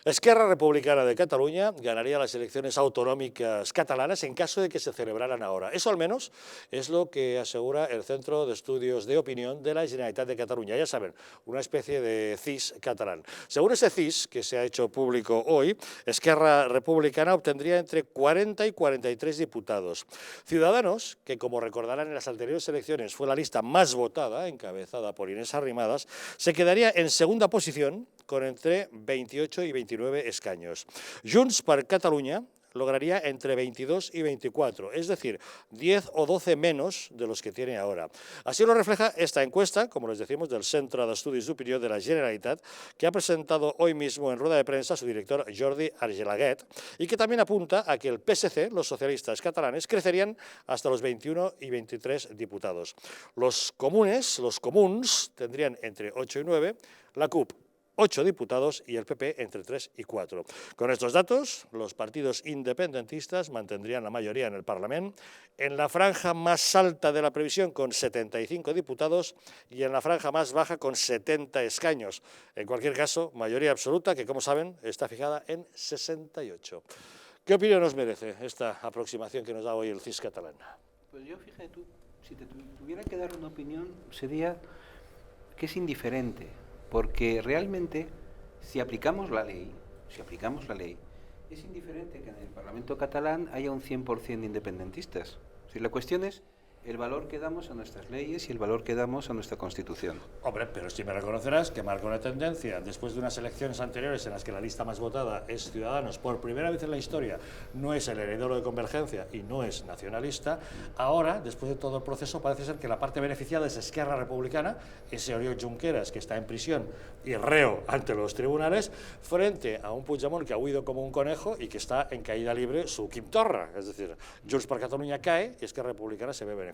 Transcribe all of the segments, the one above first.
Esquerra Republicana de Cataluña ganaría las elecciones autonómicas catalanas en caso de que se celebraran ahora. Eso al menos es lo que asegura el Centro de Estudios de Opinión de la Generalitat de Cataluña. Ya saben, una especie de CIS catalán. Según ese CIS, que se ha hecho público hoy, Esquerra Republicana obtendría entre 40 y 43 diputados. Ciudadanos, que como recordarán en las anteriores elecciones fue la lista más votada, encabezada por Inés Arrimadas, se quedaría en segunda posición con entre 28 y 29 escaños. Junts per Catalunya lograría entre 22 y 24, es decir, 10 o 12 menos de los que tiene ahora. Así lo refleja esta encuesta, como les decimos, del Centre d'Estudis d'Opinió de la Generalitat, que ha presentado hoy mismo en rueda de prensa su director Jordi Argelaguet, y que también apunta a que el PSC, los socialistas catalanes, crecerían hasta los 21 y 23 diputados. Los comuns, tendrían entre 8 y 9, la CUP 8 diputados y el PP entre 3 y 4. Con estos datos, los partidos independentistas mantendrían la mayoría en el Parlamento, en la franja más alta de la previsión con 75 diputados y en la franja más baja con 70 escaños. En cualquier caso, mayoría absoluta que, como saben, está fijada en 68. ¿Qué opinión nos merece esta aproximación que nos da hoy el CIS catalán? Pues yo, fíjate tú, si te tuviera que dar una opinión, sería que es indiferente. Porque realmente, si aplicamos la ley, es indiferente que en el Parlamento catalán haya un 100% de independentistas. Si la cuestión es el valor que damos a nuestras leyes y el valor que damos a nuestra Constitución. Hombre, pero sí me reconocerás que marca una tendencia. Después de unas elecciones anteriores en las que la lista más votada es Ciudadanos, por primera vez en la historia no es el heredero de Convergencia y no es nacionalista, ahora, después de todo el proceso, parece ser que la parte beneficiada es Esquerra Republicana, ese Oriol Junqueras que está en prisión y reo ante los tribunales, frente a un Puigdemont que ha huido como un conejo y que está en caída libre su Quim Torra. Es decir, Junts per Catalunya cae y Esquerra Republicana se ve beneficiada.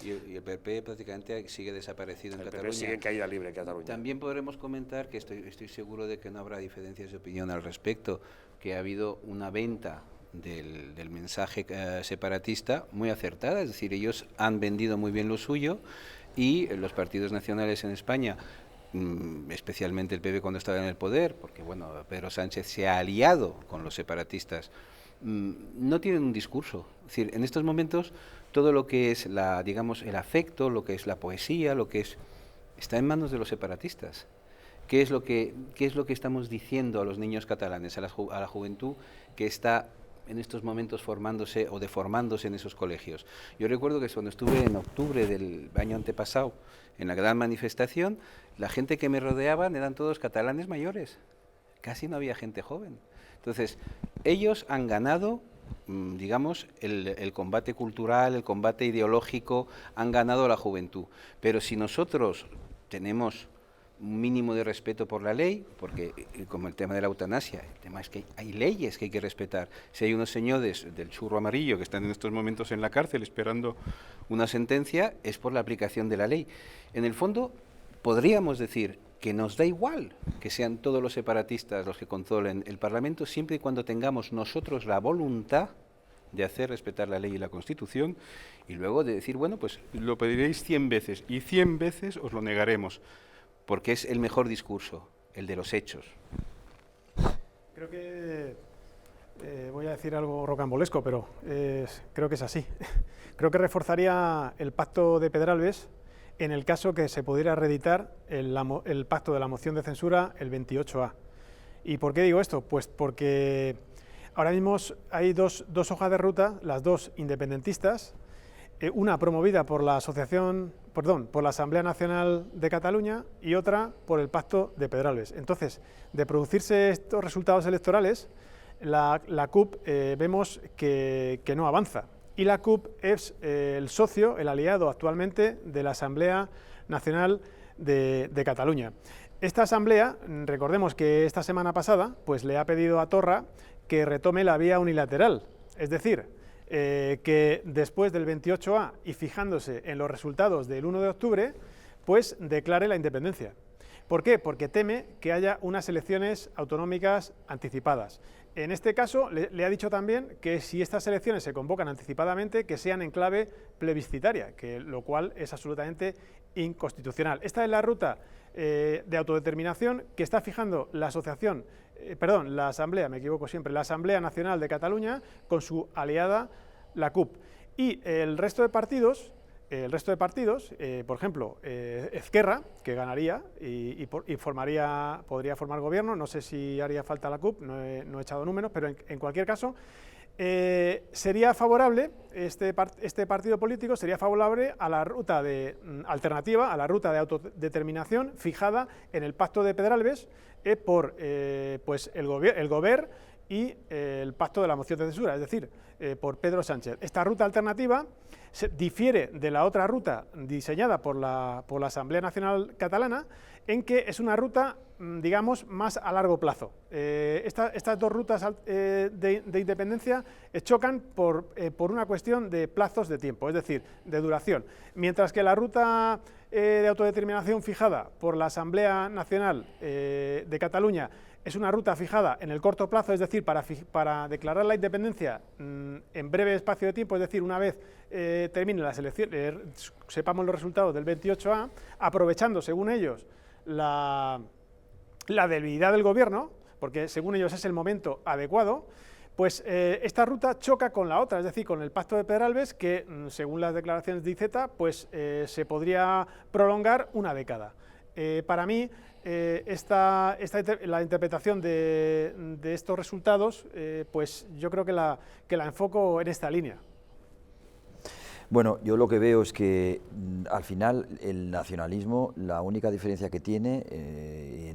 Y el PP prácticamente sigue desaparecido en Cataluña. El PP sigue en caída libre en Cataluña. También podremos comentar que estoy seguro de que no habrá diferencias de opinión al respecto, que ha habido una venta del mensaje separatista muy acertada, es decir, ellos han vendido muy bien lo suyo y los partidos nacionales en España, especialmente el PP cuando estaba en el poder, porque bueno, Pedro Sánchez se ha aliado con los separatistas, no tienen un discurso. Es decir, en estos momentos todo lo que es digamos, el afecto, lo que es la poesía, está en manos de los separatistas. ¿Qué es lo que estamos diciendo a los niños catalanes, a la juventud que está en estos momentos formándose o deformándose en esos colegios? Yo recuerdo que cuando estuve en octubre del año antepasado en la gran manifestación, la gente que me rodeaban eran todos catalanes mayores, casi no había gente joven. Entonces, ellos han ganado, digamos, el combate cultural, el combate ideológico, han ganado a la juventud. Pero si nosotros tenemos un mínimo de respeto por la ley, porque como el tema de la eutanasia, el tema es que hay leyes que hay que respetar. Si hay unos señores del churro amarillo que están en estos momentos en la cárcel esperando una sentencia, es por la aplicación de la ley. En el fondo, podríamos decir que nos da igual que sean todos los separatistas los que controlen el Parlamento, siempre y cuando tengamos nosotros la voluntad de hacer respetar la ley y la Constitución, y luego de decir, bueno, pues lo pediréis 100 veces, y 100 veces os lo negaremos, porque es el mejor discurso, el de los hechos. Creo que voy a decir algo rocambolesco, pero creo que es así. Creo que reforzaría el pacto de Pedralbes en el caso que se pudiera reeditar el pacto de la moción de censura, el 28A. ¿Y por qué digo esto? Pues porque ahora mismo hay dos hojas de ruta, las dos independentistas, una promovida por la por la Asamblea Nacional de Cataluña y otra por el pacto de Pedralbes. Entonces, de producirse estos resultados electorales, la CUP vemos que no avanza. Y la CUP es el socio, el aliado actualmente de la Asamblea Nacional de Cataluña. Esta asamblea, recordemos que esta semana pasada, pues le ha pedido a Torra que retome la vía unilateral, es decir, que después del 28A y fijándose en los resultados del 1 de octubre, pues declare la independencia. ¿Por qué? Porque teme que haya unas elecciones autonómicas anticipadas. En este caso, le ha dicho también que si estas elecciones se convocan anticipadamente, que sean en clave plebiscitaria, lo cual es absolutamente inconstitucional. Esta es la ruta de autodeterminación que está fijando la la Asamblea, me equivoco siempre, la Asamblea Nacional de Cataluña con su aliada, la CUP. Y el resto de partidos, por ejemplo, Ezquerra, que ganaría y podría formar gobierno, no sé si haría falta la CUP, no he echado números, pero en cualquier caso, sería favorable, este partido político sería favorable a la ruta alternativa, a la ruta de autodeterminación fijada en el Pacto de Pedralbes por pues el Gobierno y el Pacto de la Moción de Censura, es decir, por Pedro Sánchez. Esta ruta alternativa difiere de la otra ruta diseñada por la Asamblea Nacional Catalana, en que es una ruta, digamos, más a largo plazo. Estas dos rutas de independencia chocan por una cuestión de plazos de tiempo, es decir, de duración. Mientras que la ruta de autodeterminación fijada por la Asamblea Nacional de Cataluña es una ruta fijada en el corto plazo, es decir, para declarar la independencia en breve espacio de tiempo, es decir, una vez terminen las elecciones, sepamos los resultados del 28A, aprovechando, según ellos, la debilidad del gobierno, porque según ellos es el momento adecuado, pues esta ruta choca con la otra, es decir, con el Pacto de Pedralbes, que según las declaraciones de Iceta, pues se podría prolongar una década. Para mí, la interpretación de estos resultados, pues yo creo que la enfoco en esta línea. Bueno, yo lo que veo es que al final el nacionalismo, la única diferencia que tiene,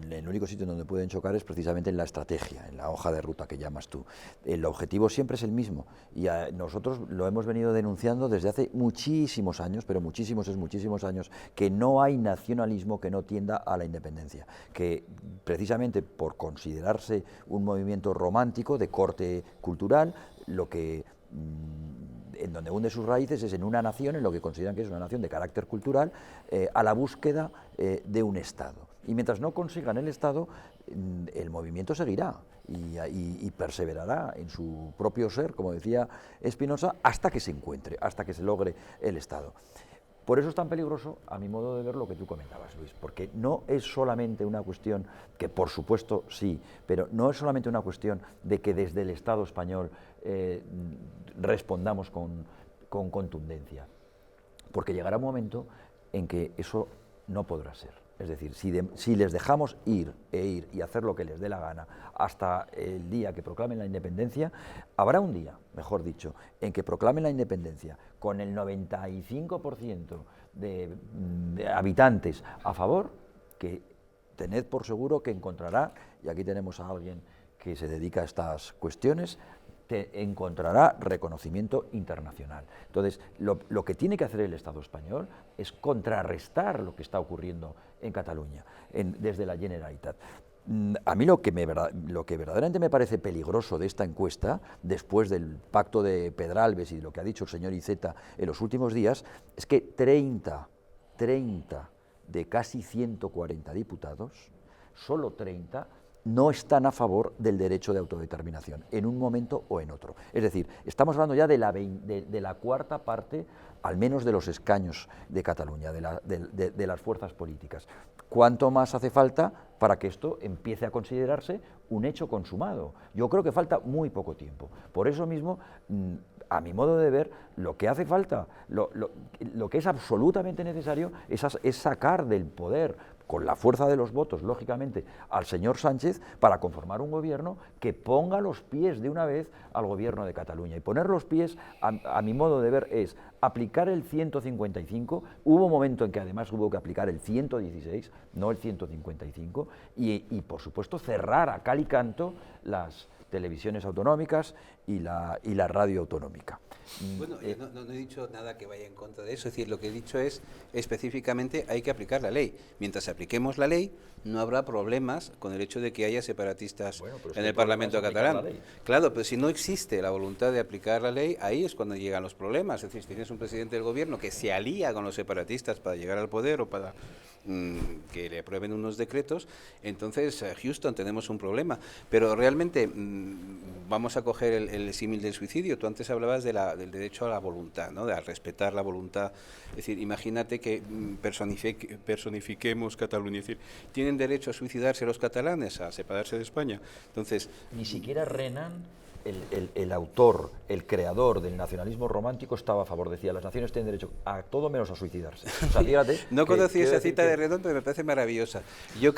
el único sitio en donde pueden chocar es precisamente en la estrategia, en la hoja de ruta que llamas tú. El objetivo siempre es el mismo y nosotros lo hemos venido denunciando desde hace muchísimos años, pero muchísimos años, que no hay nacionalismo que no tienda a la independencia, que precisamente por considerarse un movimiento romántico de corte cultural, lo que en donde hunde sus raíces es en una nación, en lo que consideran que es una nación de carácter cultural, a la búsqueda de un Estado. Y mientras no consigan el Estado, el movimiento seguirá y perseverará en su propio ser, como decía Spinoza, hasta que se encuentre, hasta que se logre el Estado. Por eso es tan peligroso, a mi modo de ver, lo que tú comentabas, Luis, porque no es solamente una cuestión, que por supuesto sí, pero no es solamente una cuestión de que desde el Estado español respondamos con contundencia, porque llegará un momento en que eso no podrá ser. Es decir, si les dejamos ir y hacer lo que les dé la gana hasta el día que proclamen la independencia, habrá un día, mejor dicho, en que proclamen la independencia con el 95% de habitantes a favor, que tened por seguro que encontrará, y aquí tenemos a alguien que se dedica a estas cuestiones, encontrará reconocimiento internacional. Entonces, lo que tiene que hacer el Estado español es contrarrestar lo que está ocurriendo en Cataluña, desde la Generalitat. A mí lo que verdaderamente me parece peligroso de esta encuesta, después del pacto de Pedralbes y de lo que ha dicho el señor Iceta en los últimos días, es que 30 de casi 140 diputados, solo 30, no están a favor del derecho de autodeterminación, en un momento o en otro. Es decir, estamos hablando ya de la cuarta parte, al menos de los escaños de Cataluña, de las fuerzas políticas. ¿Cuánto más hace falta para que esto empiece a considerarse un hecho consumado? Yo creo que falta muy poco tiempo. Por eso mismo, a mi modo de ver, lo que hace falta, lo que es absolutamente necesario es sacar del poder, con la fuerza de los votos, lógicamente, al señor Sánchez para conformar un gobierno que ponga los pies de una vez al gobierno de Cataluña. Y poner los pies, a mi modo de ver, es aplicar el 155, hubo un momento en que además hubo que aplicar el 116, no el 155, y por supuesto cerrar a cal y canto las televisiones autonómicas y la radio autonómica. Bueno, no he dicho nada que vaya en contra de eso, es decir, lo que he dicho es específicamente hay que aplicar la ley. Mientras apliquemos la ley, no habrá problemas con el hecho de que haya separatistas en el Parlamento catalán. Claro, pero si no existe la voluntad de aplicar la ley, ahí es cuando llegan los problemas. Es decir, si tienes un presidente del gobierno que se alía con los separatistas para llegar al poder o para que le aprueben unos decretos, entonces Houston tenemos un problema. Pero realmente vamos a coger el símil del suicidio. Tú antes hablabas del derecho a la voluntad, ¿no? De respetar la voluntad. Es decir, imagínate que personifiquemos Cataluña. Es decir, ¿tienen derecho a suicidarse los catalanes, a separarse de España? Entonces, ni siquiera Renan, el autor, el creador del nacionalismo romántico, estaba a favor, decía, las naciones tienen derecho a todo menos a suicidarse. O sea, fíjate, no conocí esa cita de Renan, pero me parece maravillosa. Yo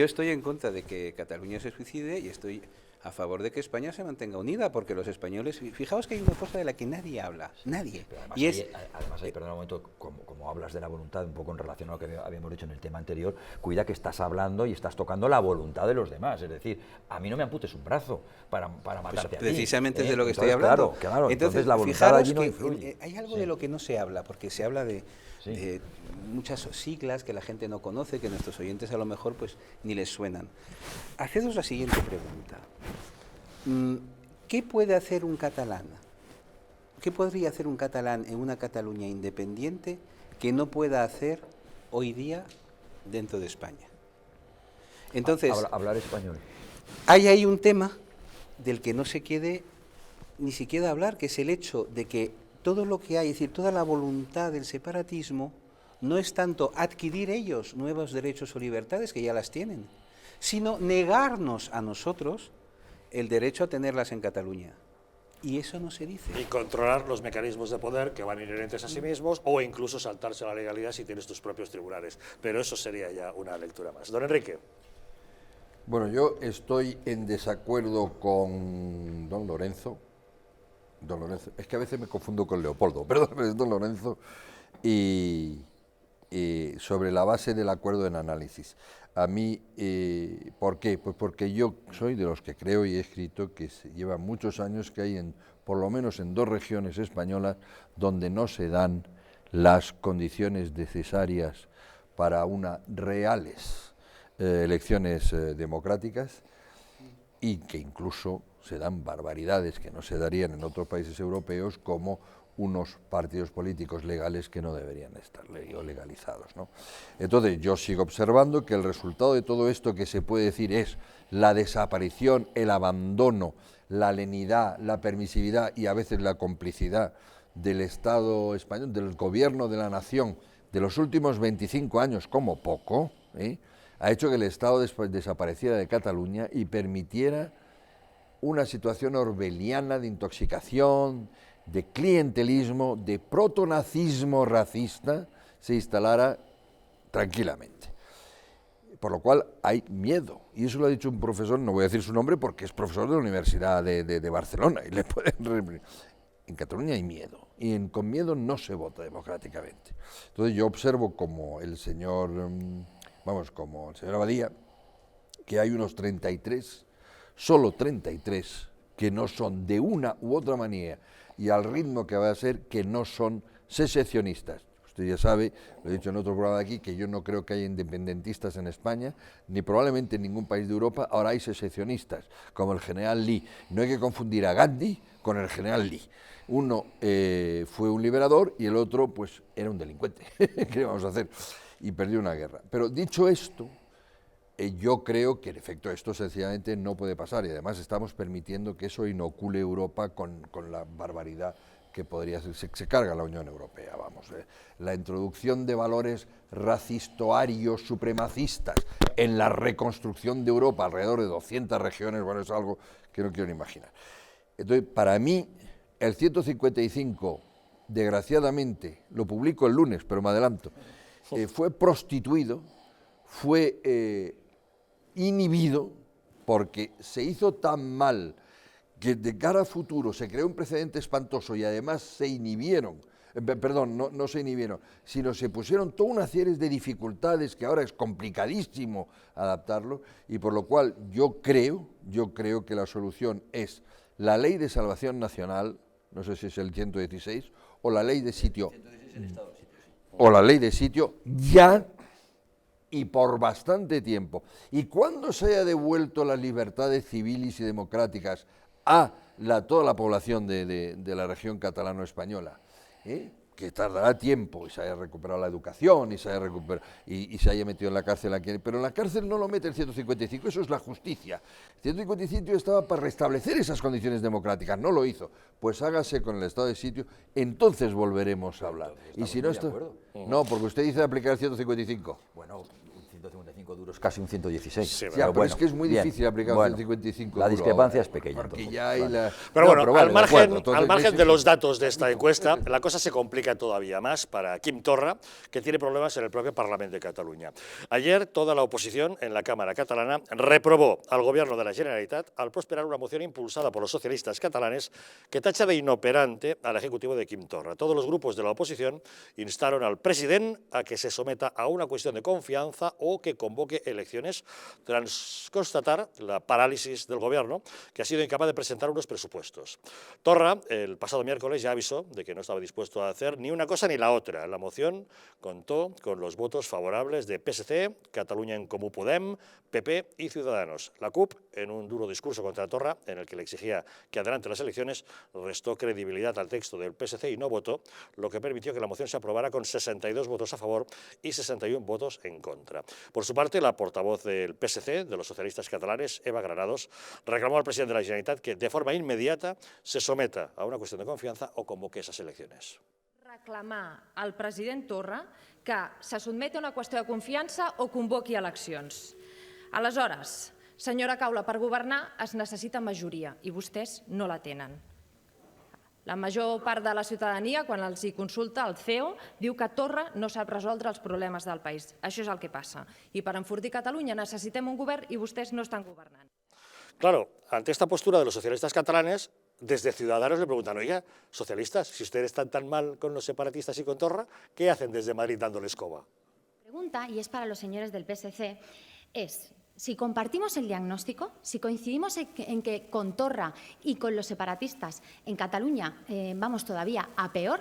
estoy en contra de que Cataluña se suicide y estoy a favor de que España se mantenga unida, porque los españoles, fijaos que hay una cosa de la que nadie habla, nadie. Además, perdón un momento, como hablas de la voluntad, un poco en relación a lo que habíamos dicho en el tema anterior, cuida que estás hablando y estás tocando la voluntad de los demás. Es decir, a mí no me amputes un brazo para matarte a ti. Precisamente es de lo que estoy hablando. Claro, entonces la voluntad allí no influye. Hay algo de lo que no se habla, porque se habla de muchas siglas que la gente no conoce, que nuestros oyentes a lo mejor pues ni les suenan. Hacedos la siguiente pregunta. ¿Qué puede hacer un catalán? ¿Qué podría hacer un catalán en una Cataluña independiente que no pueda hacer hoy día dentro de España? Entonces, hablar español. Hay ahí un tema del que no se quiere ni siquiera hablar, que es el hecho de que todo lo que hay, es decir, toda la voluntad del separatismo, no es tanto adquirir ellos nuevos derechos o libertades, que ya las tienen, sino negarnos a nosotros el derecho a tenerlas en Cataluña. Y eso no se dice. Y controlar los mecanismos de poder que van inherentes a sí mismos, o incluso saltarse la legalidad si tienes tus propios tribunales. Pero eso sería ya una lectura más. Don Enrique. Bueno, yo estoy en desacuerdo con don Lorenzo. Don Lorenzo, es que a veces me confundo con Leopoldo, perdón, pero es don Lorenzo, y sobre la base del acuerdo en análisis. A mí, ¿por qué? Pues porque yo soy de los que creo y he escrito que lleva muchos años que hay, por lo menos en 2 regiones españolas, donde no se dan las condiciones necesarias para unas reales elecciones democráticas, y que incluso se dan barbaridades que no se darían en otros países europeos, como unos partidos políticos legales que no deberían estar legalizados, ¿no? Entonces yo sigo observando que el resultado de todo esto, que se puede decir es la desaparición, el abandono, la lenidad, la permisividad y a veces la complicidad del Estado español, del gobierno de la nación, de los últimos 25 años como poco, ha hecho que el Estado desapareciera de Cataluña y permitiera una situación orwelliana de intoxicación, de clientelismo, de protonazismo racista, se instalara tranquilamente. Por lo cual hay miedo, y eso lo ha dicho un profesor, no voy a decir su nombre porque es profesor de la Universidad de Barcelona, y le pueden... En Cataluña hay miedo, y con miedo no se vota democráticamente. Entonces yo observo como el señor Abadía, que hay unos 33, solo 33, que no son de una u otra manera, y al ritmo que va a ser, que no son secesionistas. Usted ya sabe, lo he dicho en otro programa de aquí, que yo no creo que haya independentistas en España, ni probablemente en ningún país de Europa. Ahora hay secesionistas, como el general Lee. No hay que confundir a Gandhi con el general Lee. Uno fue un liberador y el otro pues era un delincuente. ¿Qué vamos a hacer? Y perdió una guerra. Pero dicho esto, yo creo que en efecto esto sencillamente no puede pasar, y además estamos permitiendo que eso inocule Europa con la barbaridad que podría ser. Se carga la Unión Europea, vamos. La introducción de valores racistoarios, supremacistas, en la reconstrucción de Europa, alrededor de 200 regiones, bueno, es algo que no quiero ni imaginar. Entonces, para mí, el 155, desgraciadamente, lo publico el lunes, pero me adelanto, fue prostituido, fue inhibido, porque se hizo tan mal que de cara a futuro se creó un precedente espantoso, y además se inhibieron, no se inhibieron, sino se pusieron toda una serie de dificultades que ahora es complicadísimo adaptarlo, y por lo cual yo creo que la solución es la ley de salvación nacional, no sé si es el 116, o la ley de sitio, o la ley de sitio ya, y por bastante tiempo. Y cuando se haya devuelto las libertades civiles y democráticas a toda la población de la región catalano-española, que tardará tiempo y se haya recuperado la educación y se haya y se haya metido en la cárcel aquí, pero en la cárcel no lo mete el 155, eso es la justicia. El 155 estaba para restablecer esas condiciones democráticas, no lo hizo. Pues hágase con el estado de sitio, entonces volveremos a hablar. Y si no esto, no, porque usted dice aplicar el 155. Bueno, 155 duros, casi un 116. Sí, Ya, pero bueno, es que es muy bien, difícil aplicar bueno, un 155. La duro discrepancia ahora, es pequeña. porque entonces, ya hay vale. la... Pero No, bueno, vale, al de margen, acuerdo, entonces, al margen sí, de sí, los sí. datos de esta encuesta, la cosa se complica todavía más para Quim Torra, que tiene problemas en el propio Parlamento de Cataluña. Ayer toda la oposición en la Cámara catalana reprobó al gobierno de la Generalitat al prosperar una moción impulsada por los socialistas catalanes que tacha de inoperante al ejecutivo de Quim Torra. Todos los grupos de la oposición instaron al presidente a que se someta a una cuestión de confianza o que convoque elecciones tras constatar la parálisis del gobierno, que ha sido incapaz de presentar unos presupuestos. Torra, el pasado miércoles, ya avisó de que no estaba dispuesto a hacer ni una cosa ni la otra. La moción contó con los votos favorables de PSC, Catalunya en Comú Podem, PP y Ciudadanos. La CUP, en un duro discurso contra Torra, en el que le exigía que adelante las elecciones, restó credibilidad al texto del PSC y no votó, lo que permitió que la moción se aprobara con 62 votos a favor y 61 votos en contra. Por su parte, la portavoz del PSC, de los socialistas catalanes, Eva Granados, reclamó al presidente de la Generalitat que de forma inmediata se someta a una cuestión de confianza o convoque esas elecciones. Reclamar al president Torra que se sotmeti a una qüestió de confiança o convoqui eleccions. Aleshores, senyora Caula, per governar es necessita majoria i vostès no la tenen. La major part de la ciutadania, quan els hi consulta el CEO, diu que Torra no sap resoldre els problemes del país. Això és el que passa. I per enfortir Catalunya necessitem un govern i vostès no estan governant. Claro, ante esta postura de los socialistas catalanes, desde Ciudadanos le preguntan, oiga, socialistas, si ustedes están tan mal con los separatistas y con Torra, ¿qué hacen desde Madrid dándole escoba? Pregunta, y es para los señores del PSC, es si compartimos el diagnóstico, si coincidimos en que con Torra y con los separatistas en Cataluña vamos todavía a peor,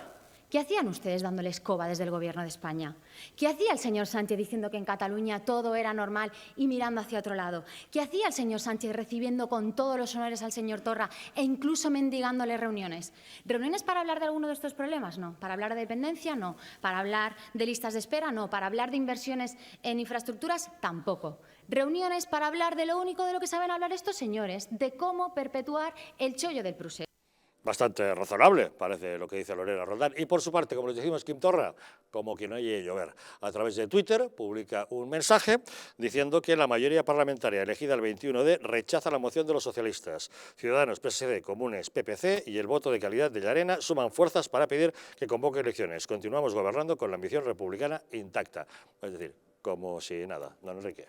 ¿qué hacían ustedes dándole escoba desde el Gobierno de España? ¿Qué hacía el señor Sánchez diciendo que en Cataluña todo era normal y mirando hacia otro lado? ¿Qué hacía el señor Sánchez recibiendo con todos los honores al señor Torra e incluso mendigándole reuniones? ¿Reuniones para hablar de alguno de estos problemas? No. ¿Para hablar de dependencia? No. ¿Para hablar de listas de espera? No. ¿Para hablar de inversiones en infraestructuras? Tampoco. Reuniones para hablar de lo único de lo que saben hablar estos señores, de cómo perpetuar el chollo del Prusés. Bastante razonable, parece lo que dice Lorena Roldán. Y por su parte, como les decimos, Quim Torra, como quien oye llover, a través de Twitter publica un mensaje diciendo que la mayoría parlamentaria elegida el 21D rechaza la moción de los socialistas. Ciudadanos, PSD, Comunes, PPC y el voto de calidad de Llarena suman fuerzas para pedir que convoque elecciones. Continuamos gobernando con la ambición republicana intacta. Es decir, como si nada, don Enrique.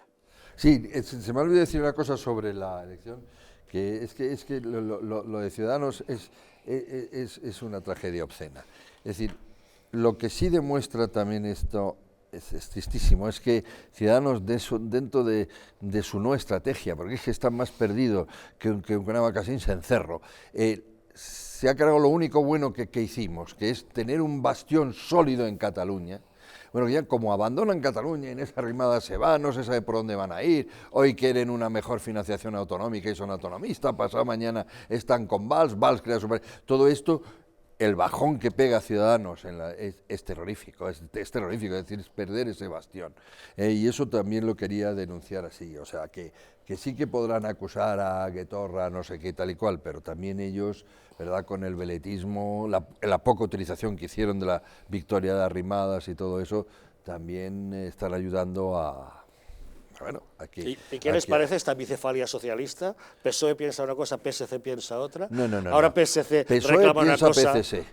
Sí, se me olvidó decir una cosa sobre la elección, que es que lo de Ciudadanos es una tragedia obscena. Es decir, lo que sí demuestra también esto es tristísimo, es que Ciudadanos dentro de su nueva estrategia, porque es que está más perdido que una vaca sin cencerro, se ha cargado lo único bueno que hicimos, que es tener un bastión sólido en Cataluña. Bueno, ya como abandonan Cataluña y en esa arrimada se va, no se sabe por dónde van a ir, hoy quieren una mejor financiación autonómica y son autonomistas, pasado mañana están con Valls crea su... Todo esto, el bajón que pega a Ciudadanos es terrorífico, es terrorífico, es decir, es perder ese bastión. Y eso también lo quería denunciar así, o sea, que sí que podrán acusar a Torra, no sé qué, tal y cual, pero también ellos, ¿verdad?, con el veletismo, la poca utilización que hicieron de la victoria de Arrimadas y todo eso, también están ayudando a... Bueno, aquí, ¿Y qué les parece esta bicefalia socialista? PSOE piensa una cosa, PSC piensa otra. No. Ahora PSC PSOE reclama una piensa cosa. PCC.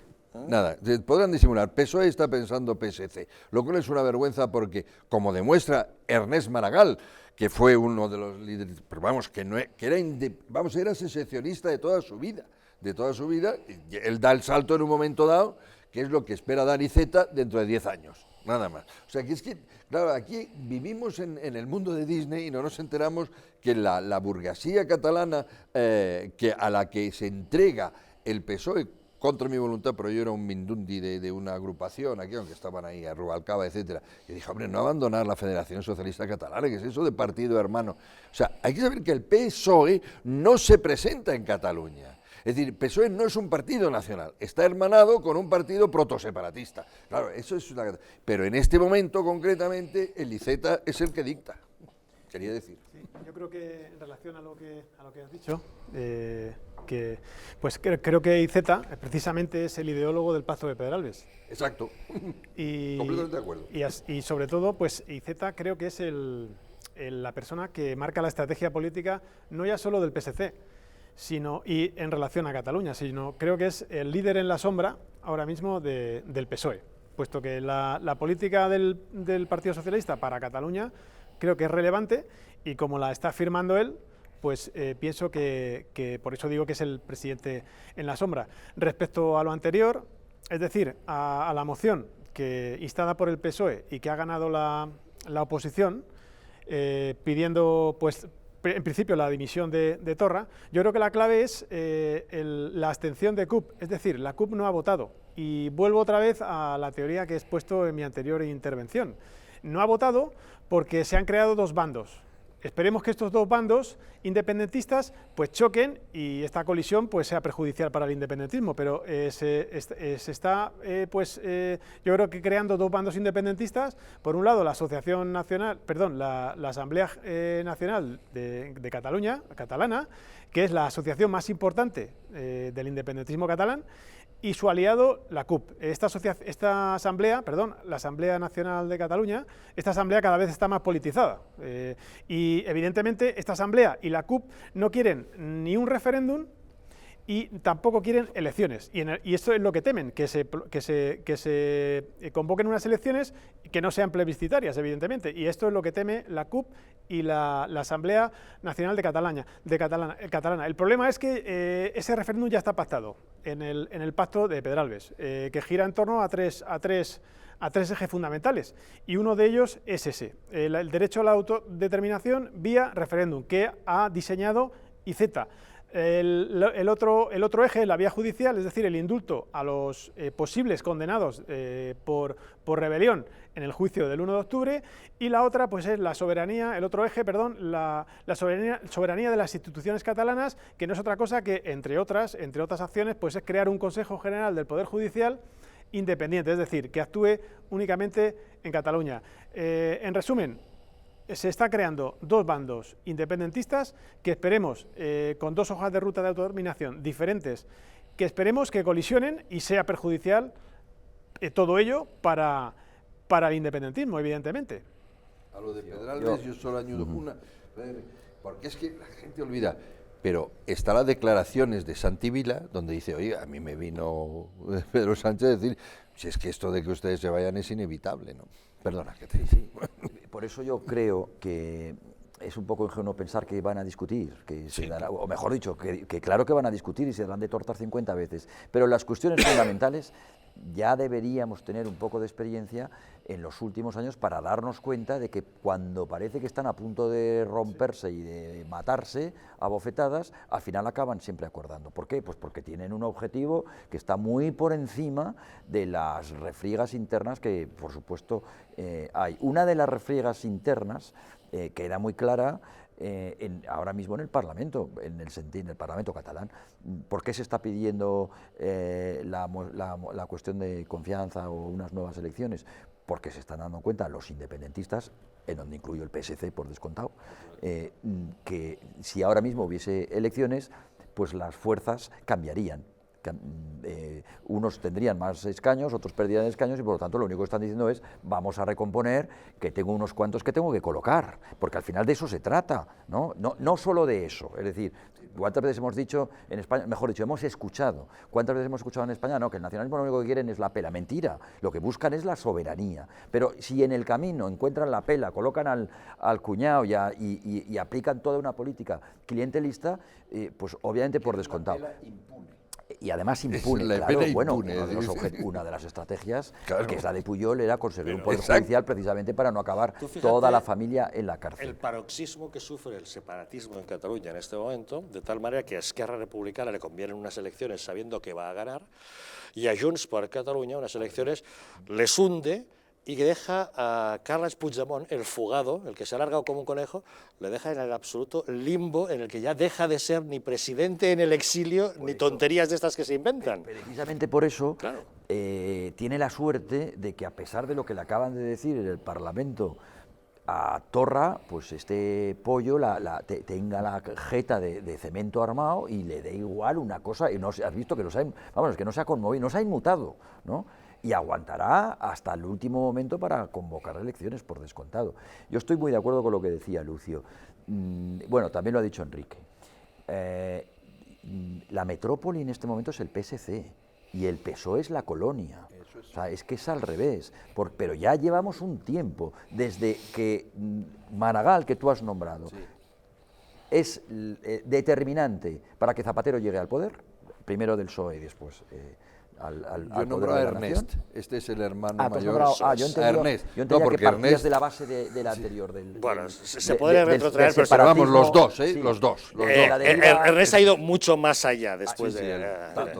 Nada, podrán disimular. PSOE está pensando PSC, lo cual es una vergüenza porque, como demuestra Ernest Maragall, que fue uno de los líderes, pero vamos, era secesionista de toda su vida, y él da el salto en un momento dado, que es lo que espera Dani Zeta dentro de 10 años. Nada más. O sea, que es que, claro, aquí vivimos en el mundo de Disney y no nos enteramos que la burguesía catalana a la que se entrega el PSOE contra mi voluntad, pero yo era un mindundi de una agrupación aquí, aunque estaban ahí a Rubalcaba, etcétera, y dije, hombre, no abandonar la Federación Socialista Catalana, que es eso de partido hermano. O sea, hay que saber que el PSOE no se presenta en Cataluña. Es decir, PSOE no es un partido nacional, está hermanado con un partido protoseparatista. Claro, eso es una... Pero en este momento, concretamente, el ICETA es el que dicta, quería decir. Sí, yo creo que en relación a lo que has dicho, pues creo que ICETA precisamente es el ideólogo del Pacto de Pedralbes. Exacto, Y, completamente de acuerdo. Y sobre todo, pues ICETA creo que es la persona que marca la estrategia política no ya solo del PSC, y en relación a Cataluña, sino creo que es el líder en la sombra ahora mismo del PSOE, puesto que la política del Partido Socialista para Cataluña creo que es relevante y como la está firmando él, pues pienso que por eso digo que es el presidente en la sombra. Respecto a lo anterior, es decir, a la moción instada por el PSOE y que ha ganado la oposición, pidiendo, pues, en principio la dimisión de Torra, yo creo que la clave es la abstención de CUP, es decir, la CUP no ha votado. Y vuelvo otra vez a la teoría que he expuesto en mi anterior intervención. No ha votado porque se han creado dos bandos. Esperemos que estos dos bandos independentistas pues choquen y esta colisión pues sea perjudicial para el independentismo, pero se está yo creo que creando dos bandos independentistas. Por un lado la Asociación Nacional, perdón, la Asamblea Nacional de Cataluña, catalana, que es la asociación más importante del independentismo catalán, y su aliado, la CUP. Esta asamblea, perdón, la Asamblea Nacional de Cataluña, esta asamblea cada vez está más politizada. Y evidentemente esta asamblea y la CUP no quieren ni un referéndum y tampoco quieren elecciones. Y esto es lo que temen, que se convoquen unas elecciones que no sean plebiscitarias, evidentemente. Y esto es lo que teme la CUP y la Asamblea Nacional de Catalana. El problema es que ese referéndum ya está pactado en el Pacto de Pedralbes, que gira en torno a tres ejes fundamentales, y uno de ellos es ese, el derecho a la autodeterminación vía referéndum, que ha diseñado ICETA. El otro eje es la vía judicial, es decir, el indulto a los posibles condenados por rebelión en el juicio del 1 de octubre, y la otra pues es la soberanía, el otro eje, perdón, la soberanía de las instituciones catalanas, que no es otra cosa que, entre otras acciones, pues es crear un Consejo General del Poder Judicial independiente, es decir, que actúe únicamente en Cataluña. En resumen, se está creando dos bandos independentistas que esperemos, con dos hojas de ruta de autodeterminación diferentes, que esperemos que colisionen y sea perjudicial todo ello para el independentismo, evidentemente. A lo de Pedralbes yo solo añado una, porque es que la gente olvida, pero están las declaraciones de Santi Vila, donde dice, oye, a mí me vino Pedro Sánchez a decir, si es que esto de que ustedes se vayan es inevitable, ¿no? Perdona, que te dice. Por eso yo creo que es un poco ingenuo pensar que van a discutir, o mejor dicho, que claro que van a discutir y se darán de tortas 50 veces, pero las cuestiones fundamentales ya deberíamos tener un poco de experiencia en los últimos años para darnos cuenta de que cuando parece que están a punto de romperse y de matarse a bofetadas, al final acaban siempre acordando. ¿Por qué? Pues porque tienen un objetivo que está muy por encima de las refriegas internas que, por supuesto, hay. Una de las refriegas internas queda muy clara ahora mismo en el Parlamento, en el Parlamento catalán. ¿Por qué se está pidiendo la cuestión de confianza o unas nuevas elecciones? Porque se están dando cuenta los independentistas, en donde incluyo el PSC por descontado, que si ahora mismo hubiese elecciones, pues las fuerzas cambiarían. Unos tendrían más escaños, otros perderían escaños, y por lo tanto lo único que están diciendo es vamos a recomponer, que tengo unos cuantos que tengo que colocar, porque al final de eso se trata, no solo de eso. Es decir, ¿cuántas veces hemos dicho en España, mejor dicho, hemos escuchado, cuántas veces hemos escuchado en España, no, que el nacionalismo lo único que quieren es la pela? Mentira, lo que buscan es la soberanía, pero si en el camino encuentran la pela, colocan al cuñado y aplican toda una política clientelista, pues obviamente por descontado. Y además impune, claro, bueno, una de las estrategias, claro, que es la de Pujol, era conseguir un poder judicial precisamente para no acabar toda la familia en la cárcel. El paroxismo que sufre el separatismo en Cataluña en este momento, de tal manera que a Esquerra Republicana le convienen unas elecciones sabiendo que va a ganar, y a Junts per Catalunya unas elecciones les hunde y que deja a Carles Puigdemont, el fugado, el que se ha largado como un conejo, le deja en el absoluto limbo en el que ya deja de ser ni presidente en el exilio, ni tonterías de estas que se inventan. Precisamente por eso Claro. tiene la suerte de que, a pesar de lo que le acaban de decir en el Parlamento a Torra, pues este pollo tenga la jeta de cemento armado y le dé igual una cosa, y no has visto que que no se ha conmovido, no se ha inmutado, ¿no? Y aguantará hasta el último momento para convocar elecciones, por descontado. Yo estoy muy de acuerdo con lo que decía Lucio. Bueno, también lo ha dicho Enrique. La metrópoli en este momento es el PSC y el PSOE es la colonia. O sea, es que es al revés. Pero ya llevamos un tiempo desde que Maragall, que tú has nombrado, es determinante para que Zapatero llegue al poder, primero del PSOE y después Yo nombro a Ernest, este es el hermano mayor. Yo entendía que partías de la base de la anterior. Bueno, se puede retrotraer, pero vamos, los dos, sí. los dos. Ernest ha ido mucho más allá después sí, de...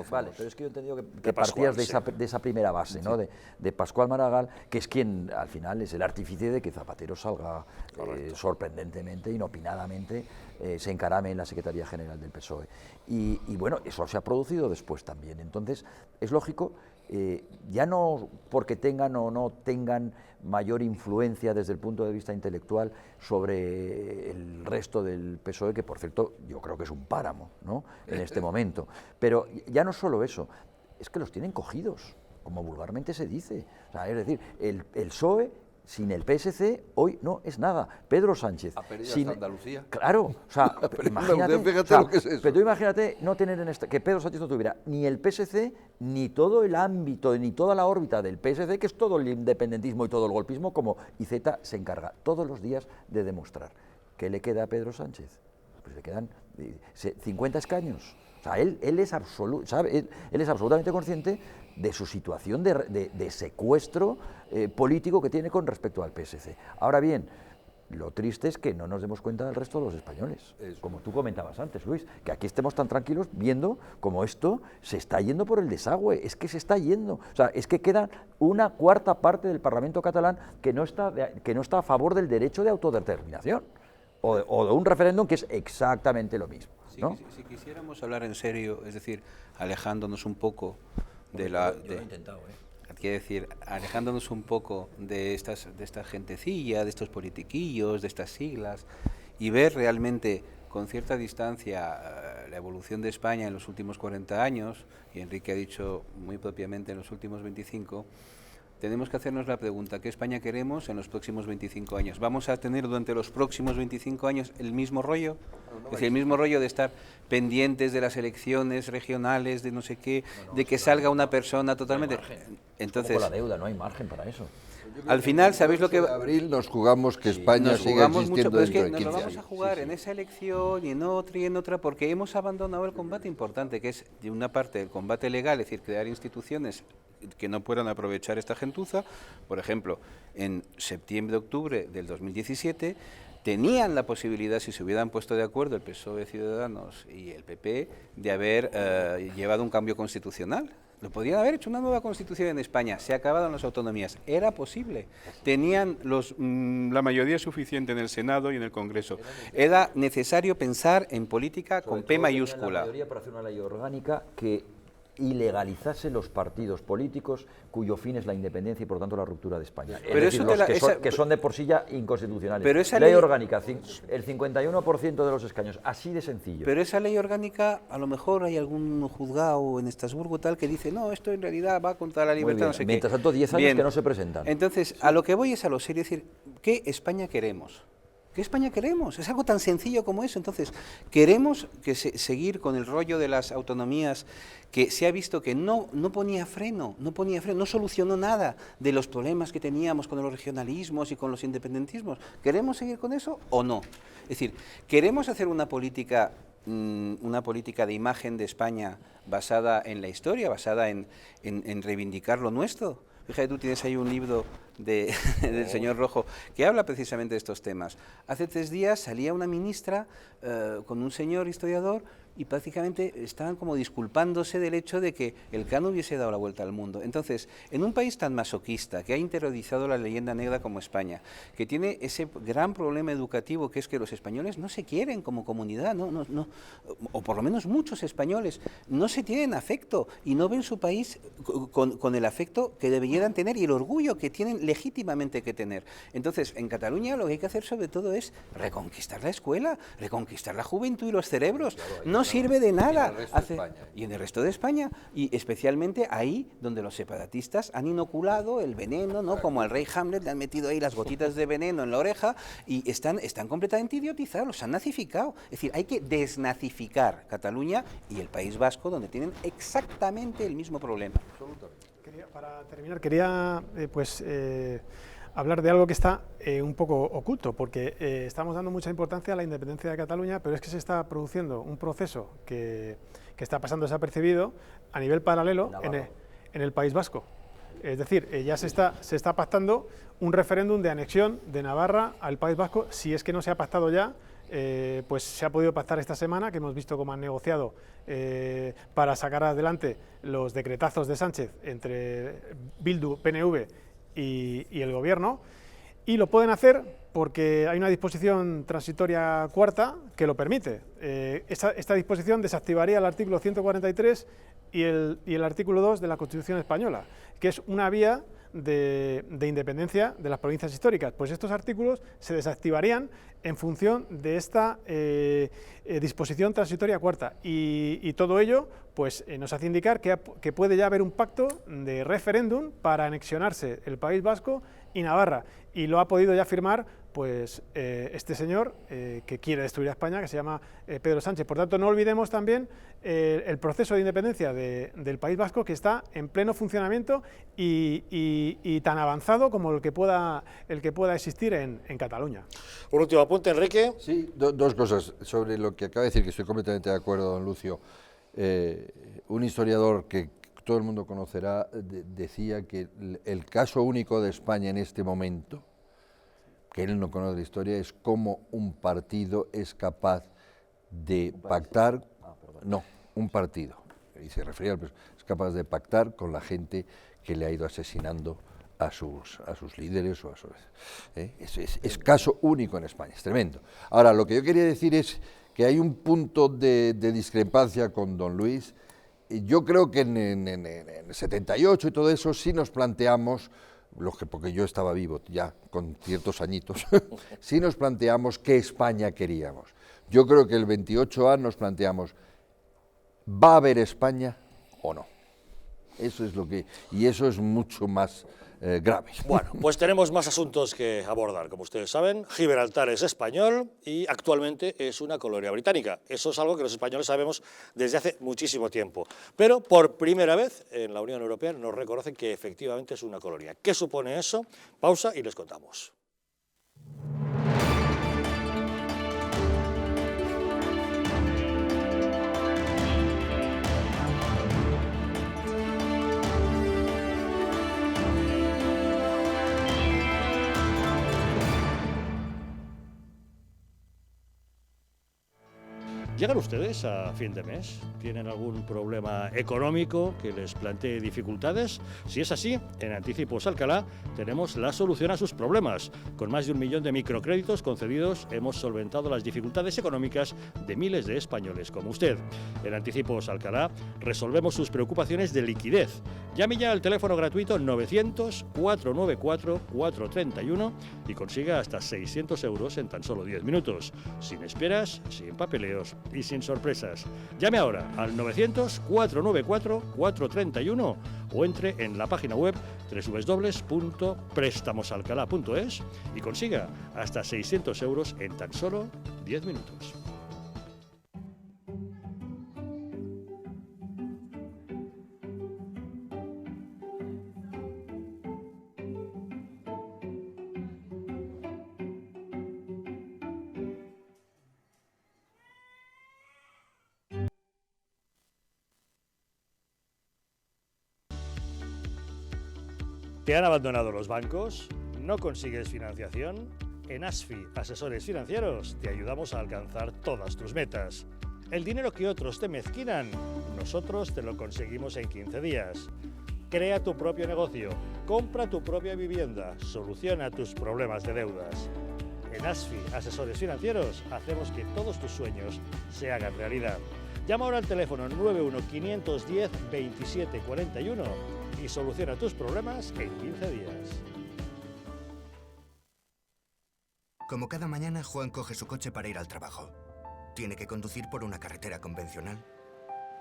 Vale, pero es que yo he entendido que partías de esa primera base, ¿no? De Pascual Maragall, que es quien al final es el artífice de que Zapatero salga sorprendentemente, inopinadamente, se encarame en la Secretaría General del PSOE. Y bueno, eso se ha producido después también. Entonces, es lógico, ya no porque tengan o no tengan mayor influencia desde el punto de vista intelectual sobre el resto del PSOE, que por cierto yo creo que es un páramo, ¿no?, en este momento. Pero ya no solo eso, es que los tienen cogidos, como vulgarmente se dice. O sea, es decir, el PSOE sin el PSC hoy no es nada. Pedro Sánchez. Sin Andalucía. Claro, o sea, imagínate, fíjate lo que es eso. Pero tú imagínate no tener que Pedro Sánchez no tuviera ni el PSC, ni todo el ámbito, ni toda la órbita del PSC, que es todo el independentismo y todo el golpismo, como IZ se encarga todos los días de demostrar. ¿Qué le queda a Pedro Sánchez? Pues le quedan 50 escaños. O sea, él es absolutamente consciente de su situación de secuestro político que tiene con respecto al PSC. Ahora bien, lo triste es que no nos demos cuenta del resto de los españoles, como tú comentabas antes, Luis, que aquí estemos tan tranquilos viendo cómo esto se está yendo por el desagüe, es que se está yendo, o sea, es que queda una cuarta parte del Parlamento catalán que no está a favor del derecho de autodeterminación, o de un referéndum que es exactamente lo mismo, ¿no? Si quisiéramos hablar en serio, es decir, alejándonos un poco de la... Yo lo he intentado, Quiere decir, alejándonos un poco de esta gentecilla, de estos politiquillos, de estas siglas, y ver realmente con cierta distancia la evolución de España en los últimos 40 años, y Enrique ha dicho muy propiamente en los últimos 25, tenemos que hacernos la pregunta, ¿qué España queremos en los próximos 25 años? ¿Vamos a tener durante los próximos 25 años el mismo rollo? Es decir, el mismo rollo de estar pendientes de las elecciones regionales, de no sé qué, de que salga una persona totalmente... Entonces, con la deuda, no hay margen para eso. Al final, ¿sabéis lo que...? En abril nos jugamos que España siga existiendo pero es dentro que de 15 nos lo vamos años. a jugar en esa elección y en otra, porque hemos abandonado el combate importante, que es, de una parte, el combate legal, es decir, crear instituciones que no puedan aprovechar esta gentuza. Por ejemplo, en septiembre-octubre del 2017 tenían la posibilidad, si se hubieran puesto de acuerdo el PSOE, Ciudadanos y el PP, de haber llevado un cambio constitucional. Lo podrían haber hecho, una nueva constitución en España. Se acabaron las autonomías. Era posible. Tenían la mayoría suficiente en el Senado y en el Congreso. Era necesario pensar en política con P mayúscula. La mayoría para hacer una ley orgánica que ilegalizase los partidos políticos cuyo fin es la independencia y por tanto la ruptura de España. Pero es decir, que son de por sí ya inconstitucionales. Pero esa ley orgánica, el 51% de los escaños, así de sencillo. Pero esa ley orgánica, a lo mejor hay algún juzgado en Estrasburgo tal que dice, no, esto en realidad va contra la libertad, no sé Mientras qué. tanto, 10 años que no se presentan. Entonces, a lo que voy es a lo serio, es decir, ¿qué España queremos? ¿Qué España queremos? Es algo tan sencillo como eso. Entonces, queremos seguir con el rollo de las autonomías que se ha visto que no ponía freno, no solucionó nada de los problemas que teníamos con los regionalismos y con los independentismos. ¿Queremos seguir con eso o no? Es decir, ¿queremos hacer una política de imagen de España basada en la historia, basada en reivindicar lo nuestro? Fíjate, tú tienes ahí un libro del señor Rojo, que habla precisamente de estos temas. Hace 3 días salía una ministra con un señor historiador y prácticamente estaban como disculpándose del hecho de que el Cano hubiese dado la vuelta al mundo. Entonces, en un país tan masoquista, que ha interiorizado la leyenda negra como España, que tiene ese gran problema educativo que es que los españoles no se quieren como comunidad, o por lo menos muchos españoles no se tienen afecto y no ven su país con el afecto que deberían tener y el orgullo que tienen legítimamente que tener. Entonces, en Cataluña lo que hay que hacer sobre todo es reconquistar la escuela, reconquistar la juventud y los cerebros. No sirve de nada. Y en el resto de España, y especialmente ahí donde los separatistas han inoculado el veneno, ¿no? Como al rey Hamlet le han metido ahí las gotitas de veneno en la oreja y están completamente idiotizados, los han nazificado. Es decir, hay que desnazificar Cataluña y el País Vasco, donde tienen exactamente el mismo problema. Para terminar, quería hablar de algo que está un poco oculto, porque estamos dando mucha importancia a la independencia de Cataluña, pero es que se está produciendo un proceso que está pasando desapercibido a nivel paralelo en el País Vasco. Es decir, ya se está pactando un referéndum de anexión de Navarra al País Vasco, si es que no se ha pactado ya. Pues se ha podido pactar esta semana, que hemos visto cómo han negociado para sacar adelante los decretazos de Sánchez entre Bildu, PNV y el Gobierno, y lo pueden hacer porque hay una disposición transitoria cuarta que lo permite. Esta disposición desactivaría el artículo 143 y el artículo 2 de la Constitución española, que es una vía de independencia de las provincias históricas. Pues estos artículos se desactivarían en función de esta disposición transitoria cuarta, y todo ello pues nos hace indicar que puede ya haber un pacto de referéndum para anexionarse el País Vasco y Navarra, y lo ha podido ya firmar pues este señor que quiere destruir a España, que se llama Pedro Sánchez. Por tanto, no olvidemos también el proceso de independencia del País Vasco, que está en pleno funcionamiento y tan avanzado como el que pueda existir en Cataluña. Un último apunte, Enrique. Sí, dos cosas sobre lo que acaba de decir, que estoy completamente de acuerdo, don Lucio. Un historiador que todo el mundo conocerá decía que el caso único de España en este momento, que él no conoce la historia, es cómo un partido es capaz de pactar, un partido, y se refería al es capaz de pactar con la gente que le ha ido asesinando a sus líderes o a sus, es caso único en España, es tremendo. Ahora, lo que yo quería decir es que hay un punto de discrepancia con don Luis. Yo creo que en el 78 y todo eso sí nos planteamos, porque yo estaba vivo ya con ciertos añitos, sí nos planteamos qué España queríamos. Yo creo que el 28A nos planteamos, ¿va a haber España o no? Eso es lo que, y eso es mucho más grave. Bueno, pues tenemos más asuntos que abordar. Como ustedes saben, Gibraltar es español y actualmente es una colonia británica. Eso es algo que los españoles sabemos desde hace muchísimo tiempo. Pero por primera vez en la Unión Europea nos reconocen que efectivamente es una colonia. ¿Qué supone eso? Pausa y les contamos. ¿Llegan ustedes a fin de mes? ¿Tienen algún problema económico que les plantee dificultades? Si es así, en Anticipos Alcalá tenemos la solución a sus problemas. Con más de 1 millón de microcréditos concedidos hemos solventado las dificultades económicas de miles de españoles como usted. En Anticipos Alcalá resolvemos sus preocupaciones de liquidez. Llame ya al teléfono gratuito 900-494-431 y consiga hasta 600 euros en tan solo 10 minutos. Sin esperas, sin papeleos y sin sorpresas. Llame ahora al 900-494-431 o entre en la página web www.prestamosalcalá.es y consiga hasta 600 euros en tan solo 10 minutos. ¿Te han abandonado los bancos? ¿No consigues financiación? En ASFI, Asesores Financieros, te ayudamos a alcanzar todas tus metas. El dinero que otros te mezquinan, nosotros te lo conseguimos en 15 días. Crea tu propio negocio, compra tu propia vivienda, soluciona tus problemas de deudas. En ASFI, Asesores Financieros, hacemos que todos tus sueños se hagan realidad. Llama ahora al teléfono 91-510-2741 y soluciona tus problemas en 15 días. Como cada mañana, Juan coge su coche para ir al trabajo. Tiene que conducir por una carretera convencional.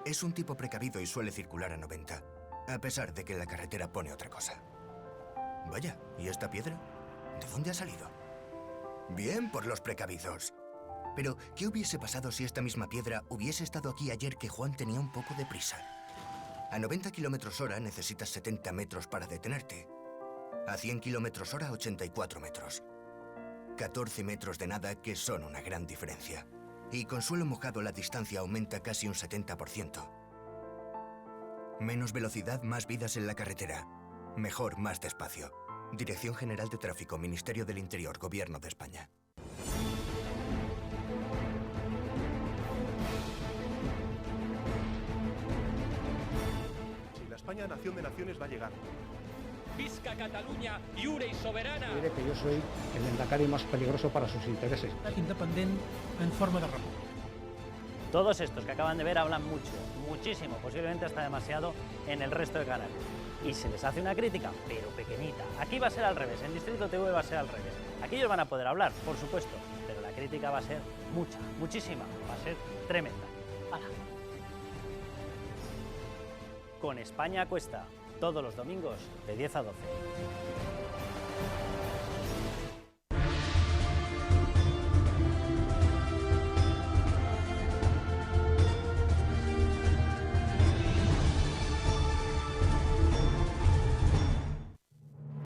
Es un tipo precavido y suele circular a 90, a pesar de que la carretera pone otra cosa. Vaya, ¿y esta piedra? ¿De dónde ha salido? Bien por los precavidos. Pero, ¿qué hubiese pasado si esta misma piedra hubiese estado aquí ayer que Juan tenía un poco de prisa? A 90 km/h necesitas 70 metros para detenerte. A 100 km/h, 84 metros. 14 metros de nada que son una gran diferencia. Y con suelo mojado la distancia aumenta casi un 70%. Menos velocidad, más vidas en la carretera. Mejor, más despacio. Dirección General de Tráfico, Ministerio del Interior, Gobierno de España. Si la España nación de naciones va a llegar. Visca Catalunya, lliure y soberana. Diré que yo soy el lehendakari más peligroso para sus intereses. Independent en forma de república. Todos estos que acaban de ver hablan mucho, muchísimo, posiblemente hasta demasiado en el resto de canales. Y se les hace una crítica, pero pequeñita. Aquí va a ser al revés, en Distrito TV va a ser al revés. Aquí ellos van a poder hablar, por supuesto, pero la crítica va a ser mucha, muchísima, va a ser tremenda. ¡Hala! Con España a Cuesta, todos los domingos de 10 a 12.